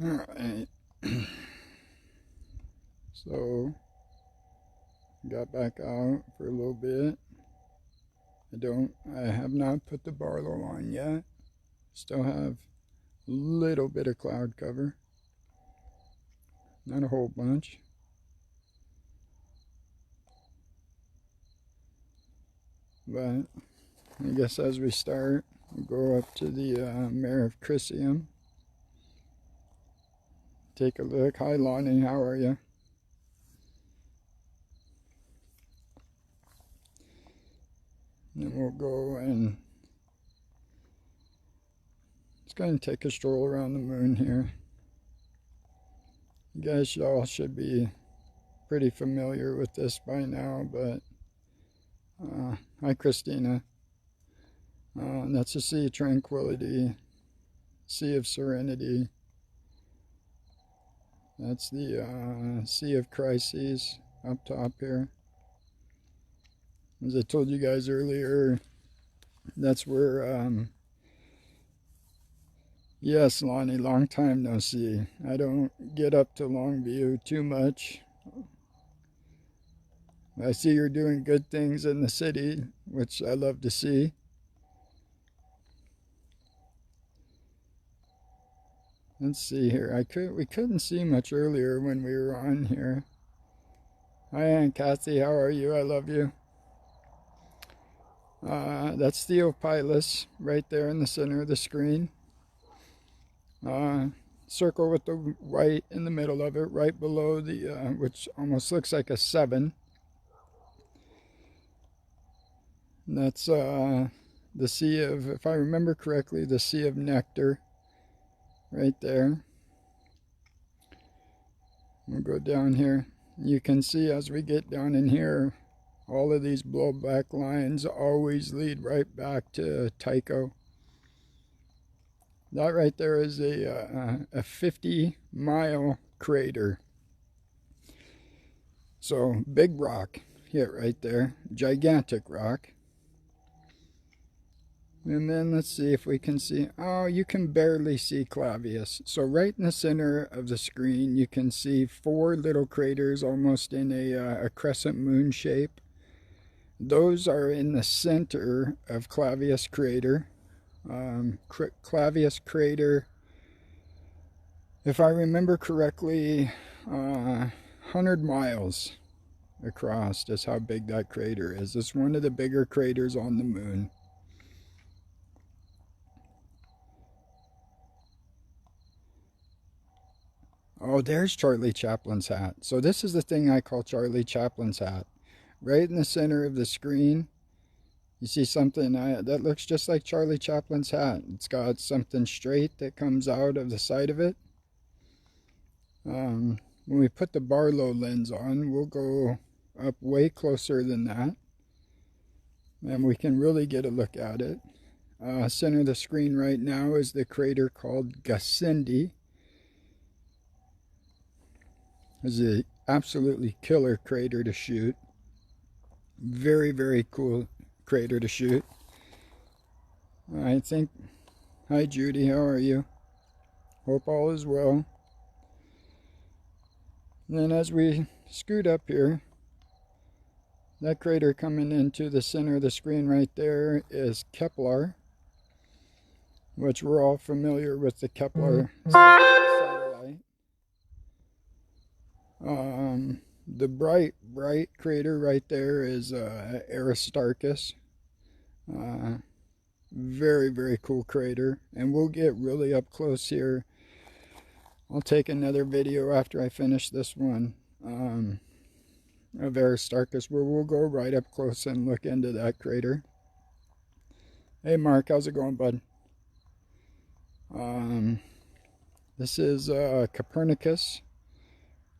Alright, so got back out for a little bit. I have not put the Barlow on yet. Still have a little bit of cloud cover. Not a whole bunch. But I guess as we start, we'll go up to the Mare of Crisium. Take a look. Hi Lonnie, how are you? And then we'll go and it's going to take a stroll around the moon here. You guys all should be pretty familiar with this by now, but hi Christina. That's the Sea of Tranquility, Sea of Serenity. That's the Sea of Crises up top here. As I told you guys earlier, that's where, yes, Lonnie, long time no see. I don't get up to Longview too much. I see you're doing good things in the city, which I love to see. Let's see here. We couldn't see much earlier when we were on here. Hi Aunt Kathy, how are you? I love you. That's Theophilus right there in the center of the screen. Circle with the white in the middle of it, right below the, which almost looks like a 7. And that's the Sea of, if I remember correctly, the Sea of Nectar right there. We'll go down here. You can see as we get down in here, all of these blowback lines always lead right back to Tycho. That right there is a 50-mile crater. So big rock hit right there, gigantic rock. And then let's see if we can see, oh, you can barely see Clavius. So right in the center of the screen, you can see 4 little craters almost in a crescent moon shape. Those are in the center of Clavius crater. Clavius crater, if I remember correctly, 100 miles across is how big that crater is. It's one of the bigger craters on the moon. Oh, there's Charlie Chaplin's hat. So this is the thing I call Charlie Chaplin's hat. Right in the center of the screen, you see something that looks just like Charlie Chaplin's hat. It's got something straight that comes out of the side of it. When we put the Barlow lens on, we'll go up way closer than that. And we can really get a look at it. Center of the screen right now is the crater called Gassendi. It's an absolutely killer crater to shoot. Very, very cool crater to shoot. I think, hi Judy, how are you? Hope all is well. And then as we scoot up here, that crater coming into the center of the screen right there is Kepler, which we're all familiar with the Kepler satellite. The bright crater right there is Aristarchus. Very, very cool crater. And we'll get really up close here. I'll take another video after I finish this one of Aristarchus, where we'll go right up close and look into that crater. Hey Mark, how's it going, bud? This is Copernicus.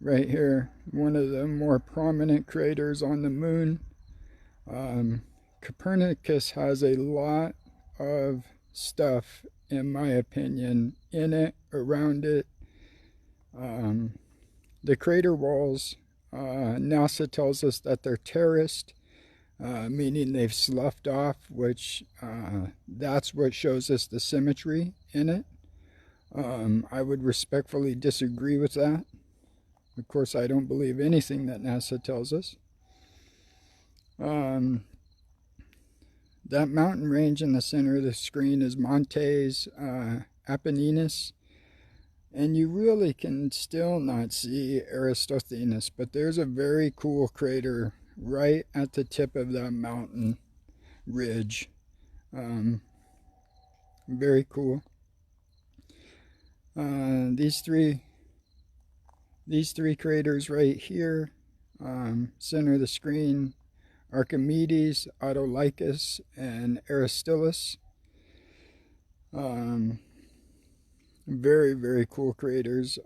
Right here, one of the more prominent craters on the moon. Copernicus has a lot of stuff, in my opinion, in it, around it. The crater walls, NASA tells us that they're terraced, meaning they've sloughed off, which that's what shows us the symmetry in it. I would respectfully disagree with that. Of course, I don't believe anything that NASA tells us. That mountain range in the center of the screen is Montes Apenninus. And you really can still not see Eratosthenes, but there's a very cool crater right at the tip of that mountain ridge. Very cool. These three craters right here, center of the screen, Archimedes, Autolycus, and Aristillus. Very, very cool craters.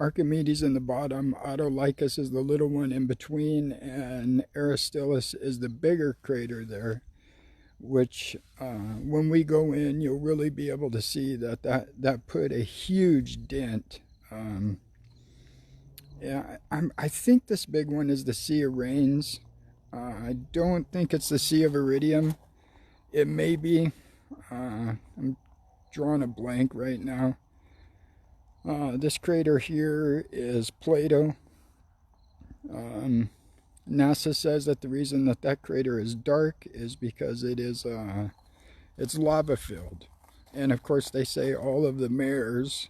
Archimedes in the bottom, Autolycus is the little one in between, and Aristillus is the bigger crater there, which when we go in, you'll really be able to see that put a huge dent. Yeah, I think this big one is the Sea of Rains. I don't think it's the Sea of Iridium. It may be. I'm drawing a blank right now. This crater here is Plato. NASA says that the reason that crater is dark is because it's lava filled. And of course they say all of the mares,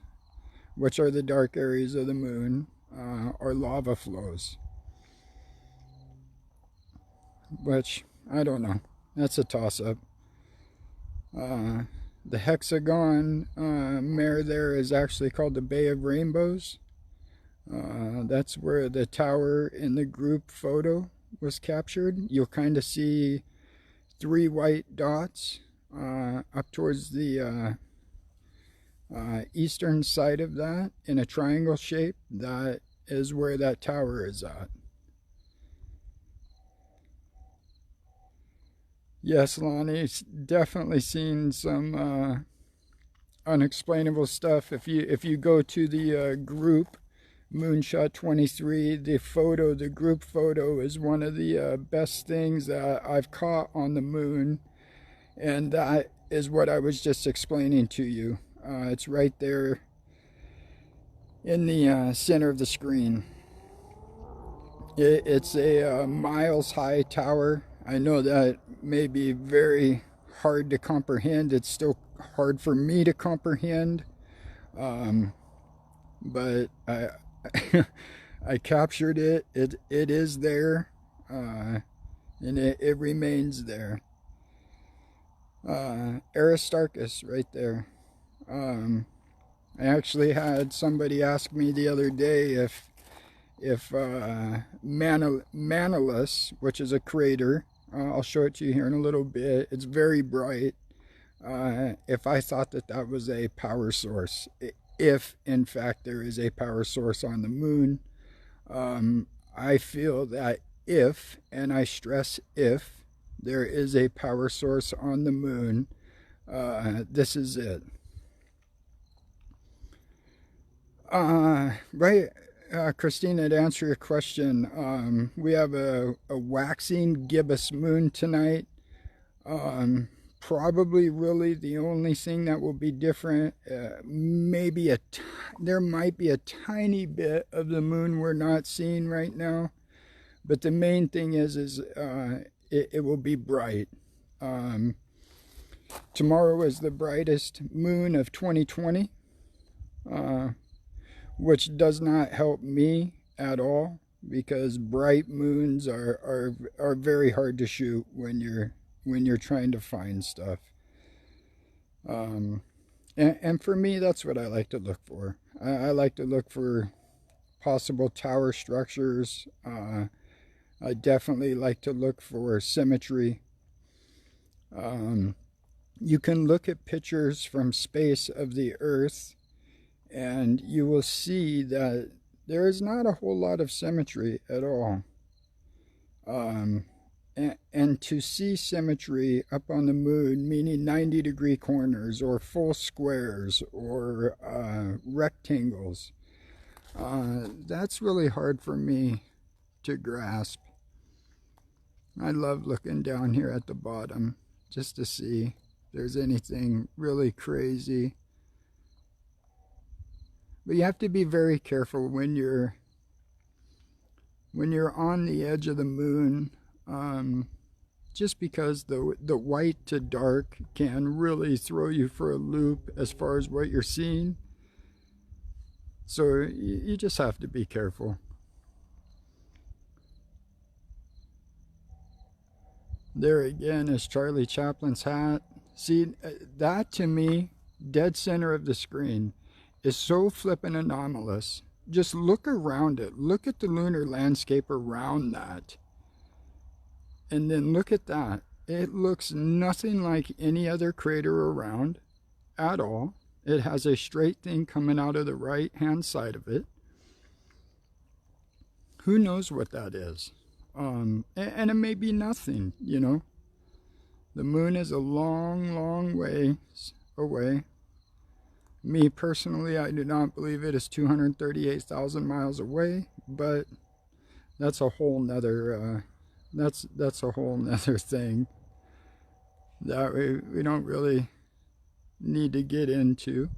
which are the dark areas of the moon, are lava flows. Which, I don't know. That's a toss-up. The hexagon mare there is actually called the Bay of Rainbows. That's where the tower in the group photo was captured. You'll kind of see 3 white dots up towards the eastern side of that in a triangle shape. That is where that tower is at. Yes, Lonnie's definitely seen some unexplainable stuff. If you go to the group Moonshot 23, the group photo is one of the best things that I've caught on the moon, and that is what I was just explaining to you. It's right there in the center of the screen. It's a miles high tower. I know that may be very hard to comprehend. It's still hard for me to comprehend, but I captured it. It is there, and it remains there. Aristarchus right there. I actually had somebody ask me the other day if Manalus, which is a crater, I'll show it to you here in a little bit. It's very bright. If I thought that was a power source, if in fact there is a power source on the moon, I feel that if, and I stress if, there is a power source on the moon, this is it. Right. Christina, to answer your question, we have a waxing gibbous moon tonight. Probably really the only thing that will be different, there might be a tiny bit of the moon we're not seeing right now, but the main thing is it will be bright. Tomorrow is the brightest moon of 2020. Which does not help me at all, because bright moons are very hard to shoot when you're trying to find stuff. And for me, that's what I like to look for. I like to look for possible tower structures. I definitely like to look for symmetry. You can look at pictures from space of the Earth, and you will see that there is not a whole lot of symmetry at all. And to see symmetry up on the moon, meaning 90-degree corners or full squares or rectangles, that's really hard for me to grasp. I love looking down here at the bottom just to see if there's anything really crazy. But you have to be very careful when you're on the edge of the moon, just because the white to dark can really throw you for a loop as far as what you're seeing. So you just have to be careful. There again is Charlie Chaplin's hat. See, that to me, dead center of the screen, is so flippin' anomalous. Just look around it. Look at the lunar landscape around that. And then look at that. It looks nothing like any other crater around at all. It has a straight thing coming out of the right-hand side of it. Who knows what that is? And it may be nothing, you know. The moon is a long, long way away. Me personally, I do not believe it is 238,000 miles away, but that's a whole nother that's a whole nother thing that we don't really need to get into,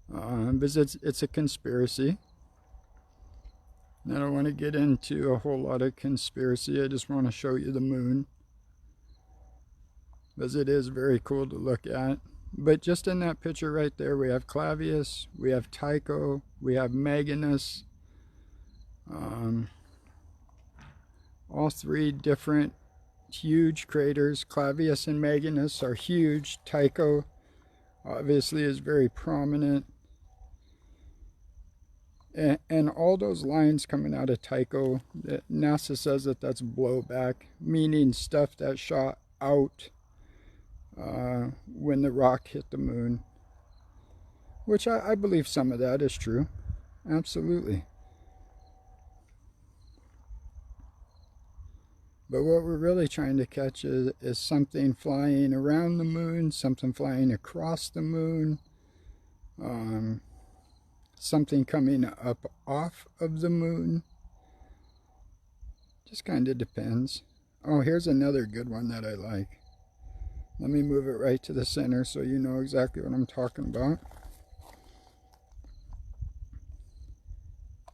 because it's a conspiracy. I don't want to get into a whole lot of conspiracy. I just want to show you the moon, because it is very cool to look at. But just in that picture right there, we have Clavius, we have Tycho, we have Maginus. All three different huge craters. Clavius and Maginus are huge. Tycho obviously is very prominent. And all those lines coming out of Tycho, NASA says that that's blowback, meaning stuff that shot out when the rock hit the moon. Which I believe some of that is true. Absolutely. But what we're really trying to catch is something flying around the moon, something flying across the moon, something coming up off of the moon. Just kind of depends. Oh, here's another good one that I like. Let me move it right to the center so you know exactly what I'm talking about.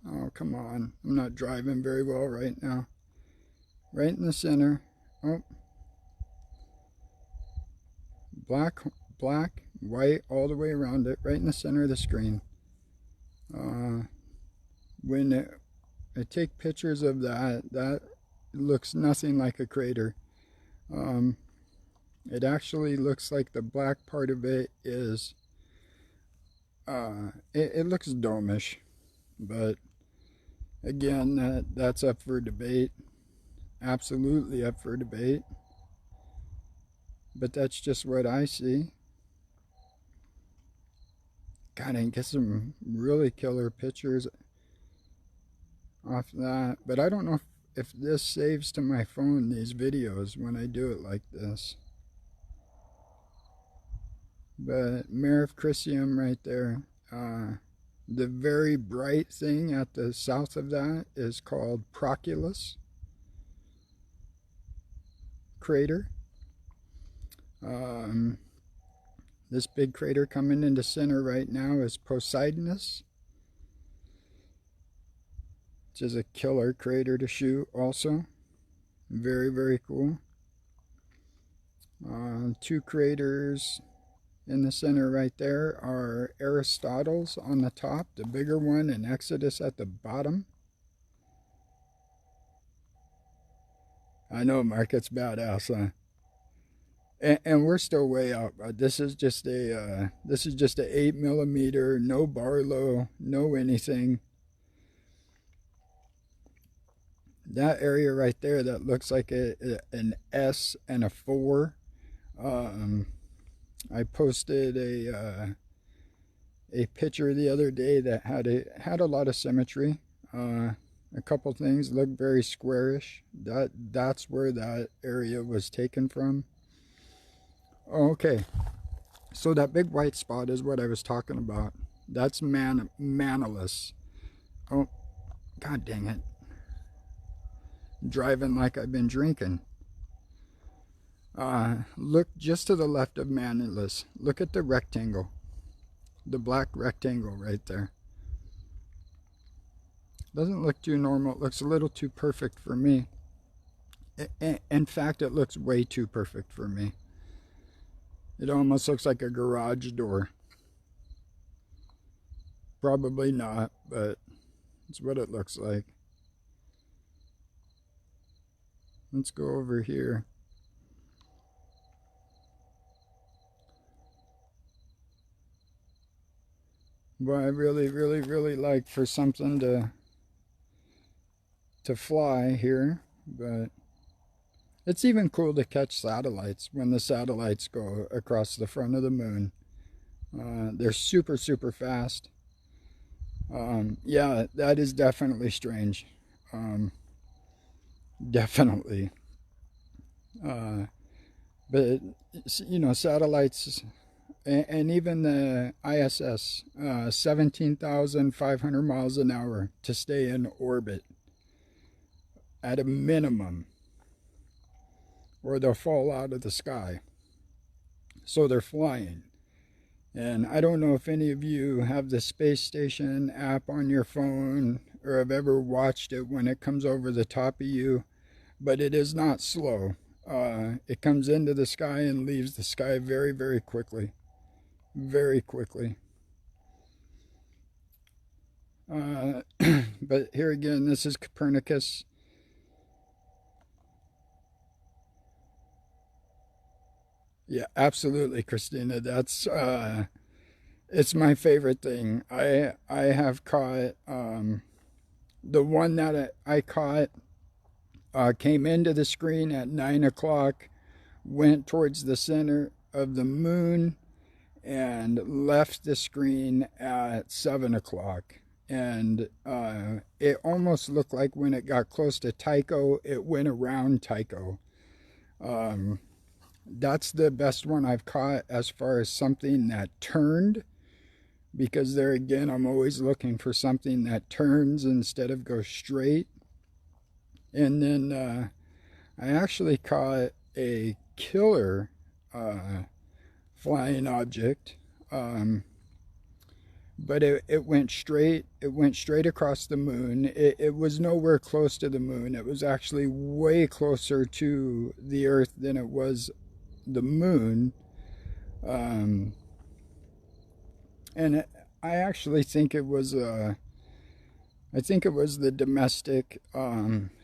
Oh, come on. I'm not driving very well right now. Right in the center. Oh. Black, white, all the way around it. Right in the center of the screen. When I take pictures of that looks nothing like a crater. It actually looks like the black part of it is, it looks domish. But again, that's up for debate. Absolutely up for debate. But that's just what I see. God, I get some really killer pictures off that. But I don't know if this saves to my phone, these videos, when I do it like this. But Mare of Crisium right there. The very bright thing at the south of that is called Proculus crater. This big crater coming into center right now is Poseidonus, which is a killer crater to shoot also. Very, very cool. Two craters in the center right there are Aristotle's on the top, the bigger one, and Exodus at the bottom. I know, Mark, it's badass, huh? And we're still way out. This is just a 8mm, no Barlow, no anything. That area right there that looks like an S and a 4. I posted a picture the other day that had a lot of symmetry. A couple things look very squarish. That's where that area was taken from. Okay, so that big white spot is what I was talking about. That's Manilus. Oh, god dang it. Driving like I've been drinking. Look just to the left of Manilus. Look at the rectangle. The black rectangle right there. Doesn't look too normal. It looks a little too perfect for me. In fact, it looks way too perfect for me. It almost looks like a garage door. Probably not, but it's what it looks like. Let's go over here. What I really like for something to fly here, but it's even cool to catch satellites when the satellites go across the front of the moon. They're super fast. Yeah, that is definitely strange. Definitely. But you know, satellites and even the ISS, 17,500 miles an hour to stay in orbit at a minimum, or they'll fall out of the sky. So they're flying. And I don't know if any of you have the space station app on your phone or have ever watched it when it comes over the top of you, but it is not slow. It comes into the sky and leaves the sky very quickly. Very quickly. But here again, this is Copernicus. Yeah, absolutely, Christina. That's it's my favorite thing. I have caught the one that I caught came into the screen at 9 o'clock, went towards the center of the moon, and left the screen at 7 o'clock. And it almost looked like when it got close to Tycho, it went around Tycho. That's the best one I've caught as far as something that turned, because there again, I'm always looking for something that turns instead of goes straight. And then I actually caught a killer flying object, but it went straight. It went straight across the moon. It was nowhere close to the moon. It was actually way closer to the Earth than it was the moon. And I actually think it was the domestic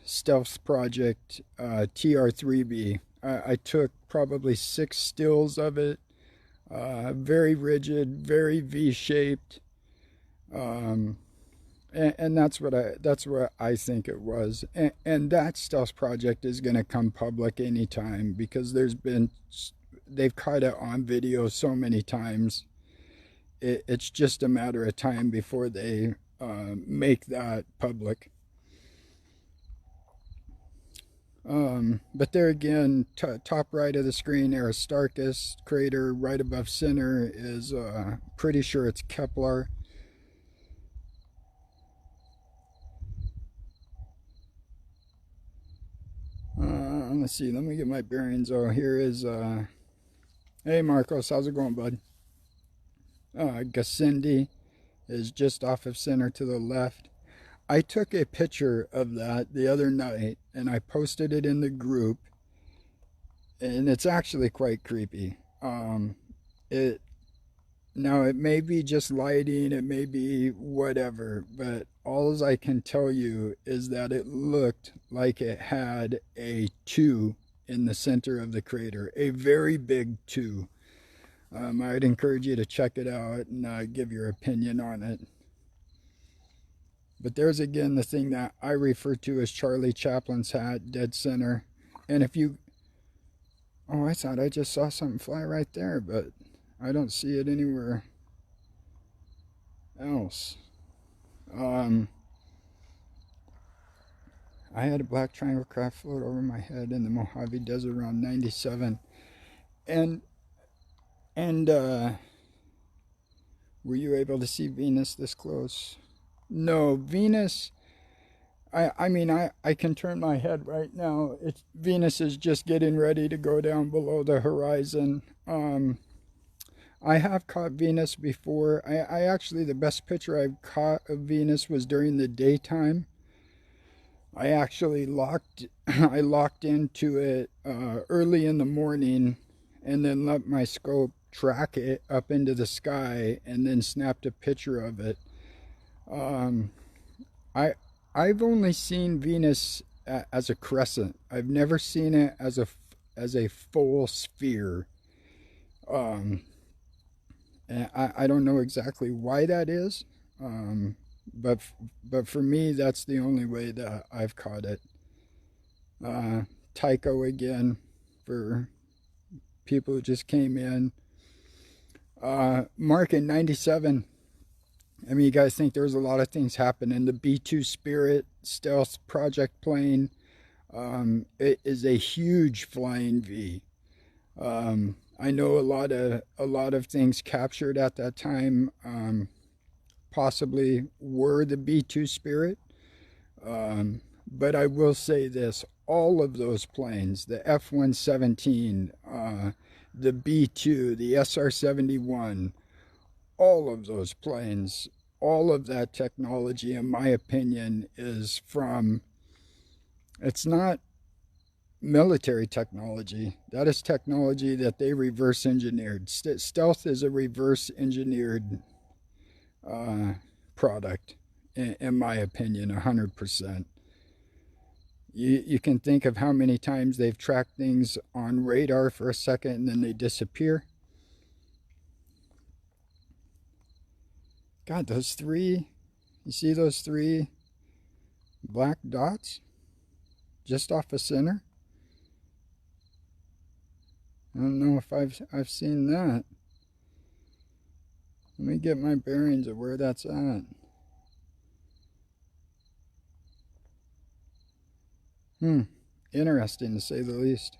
stealth project TR-3B. I took probably 6 stills of it. Very rigid, very V-shaped, and that's what I think it was. And that stealth project is going to come public anytime, because they've caught it on video so many times. It's just a matter of time before they make that public. But there again, top right of the screen, Aristarchus crater. Right above center is pretty sure it's Kepler. Let's see, let me get my bearings. Oh, here is hey Marcos, how's it going, bud? Gassendi is just off of center to the left. I took a picture of that the other night and I posted it in the group, and it's actually quite creepy. Now it may be just lighting, it may be whatever, but all I can tell you is that it looked like it had a 2 in the center of the crater, a very big 2. I'd encourage you to check it out and give your opinion on it. But there's again the thing that I refer to as Charlie Chaplin's hat, dead center. And if you... Oh, I thought I just saw something fly right there, but I don't see it anywhere else. I had a black triangle craft float over my head in the Mojave Desert around 97. And were you able to see Venus this close? No, Venus, I mean, I can turn my head right now. Venus is just getting ready to go down below the horizon. I have caught Venus before. I actually, the best picture I've caught of Venus was during the daytime. I actually I locked into it early in the morning, and then let my scope track it up into the sky, and then snapped a picture of it. Um, I I've only seen Venus as a crescent. I've never seen it as a full sphere. Um, and I don't know exactly why that is, um, but but for me, that's the only way that I've caught it. Tycho again, for people who just came in. Mark in '97. I mean, you guys think there's a lot of things happening. The B-2 Spirit stealth project plane, it is a huge flying V. I know a lot of things captured at that time, possibly were the B-2 Spirit. But I will say this: all of those planes, the F-117, the B-2, the SR-71, all of those planes, all of that technology, in my opinion, is from, it's not military technology. That is technology that they reverse engineered. Stealth is a reverse engineered product, in my opinion, 100%. You can think of how many times they've tracked things on radar for a second and then they disappear. God, those three, you see those three black dots just off the center? I don't know if I've seen that. Let me get my bearings of where that's at. Interesting to say the least.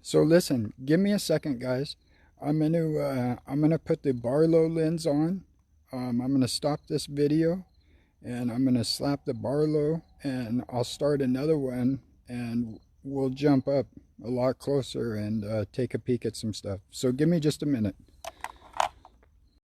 So listen, give me a second, guys. I'm gonna put the Barlow lens on. I'm gonna stop this video, and I'm gonna slap the Barlow, and I'll start another one, and we'll jump up a lot closer and take a peek at some stuff. So give me just a minute.